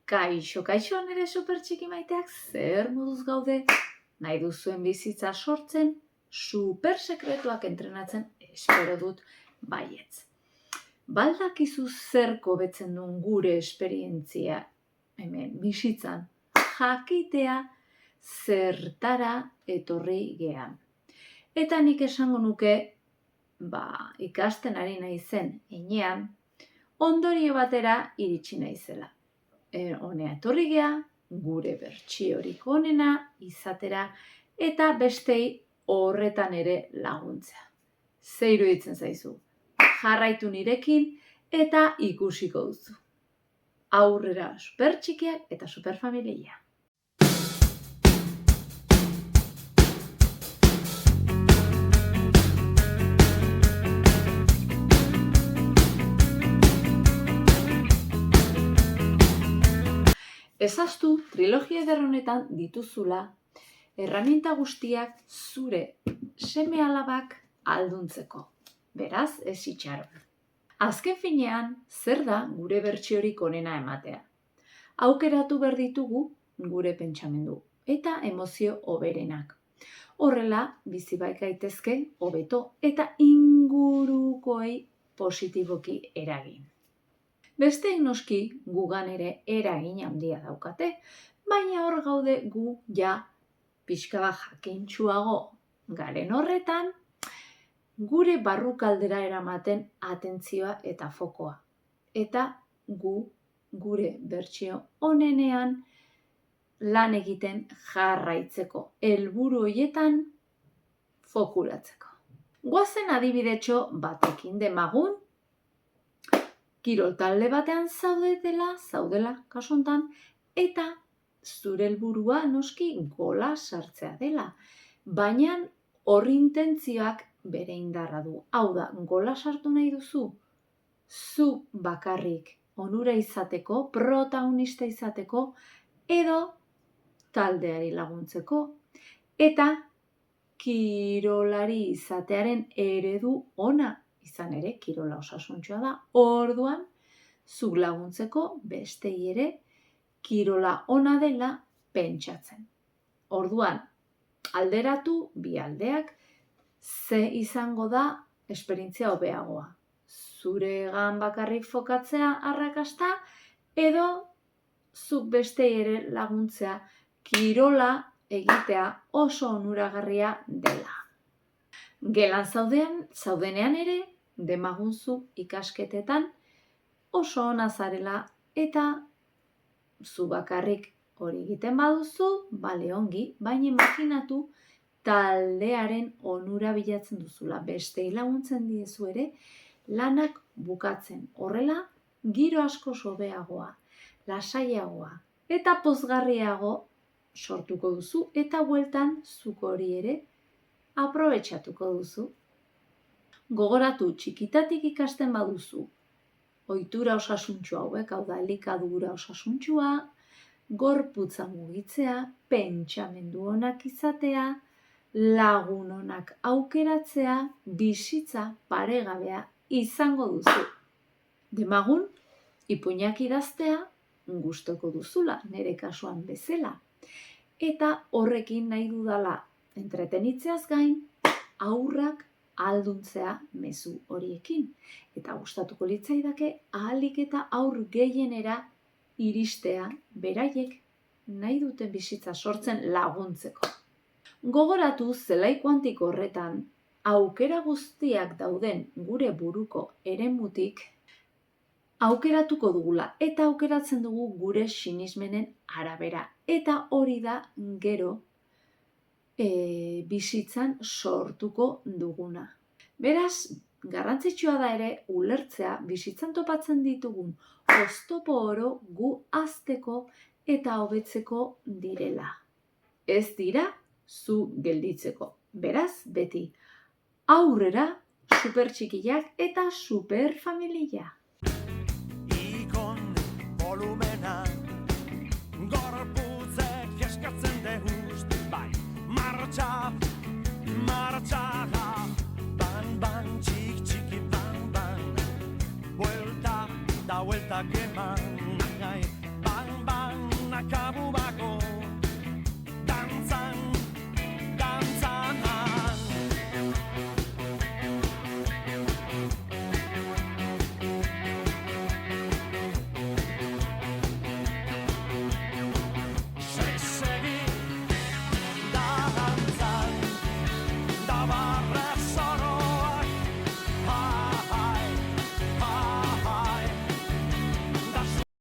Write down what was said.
Kaixo, kaixo, nire super txiki maiteak, zer moduz gaude? Nahi duzuen bizitza sortzen, super sekretuak entrenatzen, espero dut baietz. Baldakizu zerko betzen duen gure esperientzia, hemen bizitzan, jakitea zertara etorri gean. Eta nik esango nuke, ikasten ari naizen enean, ondorio batera iritsi naizela. Honea etorri gea, gure bertsiorik onena izatera eta bestei horretan ere laguntzea. Ze iruditzen zaizu? Jarraitu nirekin eta ikusiko duzu. Aurrera super txikiak eta super familia. Ezaztu trilogia eder honetan dituzula erraminta guztiak zure seme-alabak alduntzeko. Beraz, ez itxaron. Azken finean, zer da gure bertsiorik onena ematea? Aukeratu behar ditugu gure pentsamendu eta emozio hoberenak. Horrela, bizi gaitezke hobeto eta ingurukoei positiboki eragin. Besteek noski gugan ere eragin handia daukate, baina hor gaude gu ja pixka bat jakintsuago garen horretan, gure barrukaldera eramaten atentzioa eta fokoa. Eta gure bertsio onenean lan egiten jarraitzeko, helburu horietan fokuratzeko. Goazen adibidetxo batekin demagun, kirol talde batean zaudela kasu hontan, eta zure helburua noski gola sartzea dela. Baina horri intentzioak bere indarra du. Hau da, gola sartu nahi duzu, zu bakarrik onura izateko, protagonista izateko, edo taldeari laguntzeko, eta kirolari izatearen eredu ona. Izan ere, kirola osasuntsua da, orduan, zuk laguntzeko bestei ere kirola ona dela pentsatzen. Orduan, alderatu bi aldeak ze izango da esperientzia hobeagoa. Zuregan bakarrik fokatzea arrakasta, edo zuk bestei ere laguntzea kirola egitea oso onuragarria dela. Gelan zaudenean ere, demagunzu ikasketetan oso ona zarela eta zu bakarrik hori egiten baduzu, bale ongi, baina imaginatu taldearen onura bilatzen duzula. Bestei laguntzen diezu ere, lanak bukatzen. Horrela, giro asko hobeagoa, lasaiagoa eta pozgarriago sortuko duzu eta bueltan zuk hori ere aprobetxatuko duzu. Gogoratu, txikitatik ikasten baduzu, ohitura osasuntsua hauek, hau da, elikadura osasuntsua, gorputza mugitzea, pentsamendu onak izatea, lagun onak aukeratzea, bizitza paregabea izango duzu. Demagun, ipuinak idaztea gustoko duzula, nire kasuan bezala. Eta horrekin nahi dudala entretenitzeaz gain, aurrak alduntzea mezu horiekin. Eta gustatuko litzaidake ahalik eta aur gehienera iristea beraiek nahi duten bizitza sortzen laguntzeko. Gogoratu zelai kuantiko horretan aukera guztiak dauden gure buruko eremutik aukeratuko dugula eta aukeratzen dugu gure sinismenen arabera. Eta hori da gero bizitzan sortuko duguna. Beraz, garrantzitsua da ere ulertzea bizitzan topatzen ditugun oztopo oro gu hazteko eta hobetzeko direla. Ez dira zu gelditzeko. Beraz, beti aurrera super txikiak eta super familia. Ikon volumena gorputzek eskatzen dehust, bai, martxa, ban, ban, txik, txiki, ban, ban, buelta da bueltak eman, ban, ban, akabu bat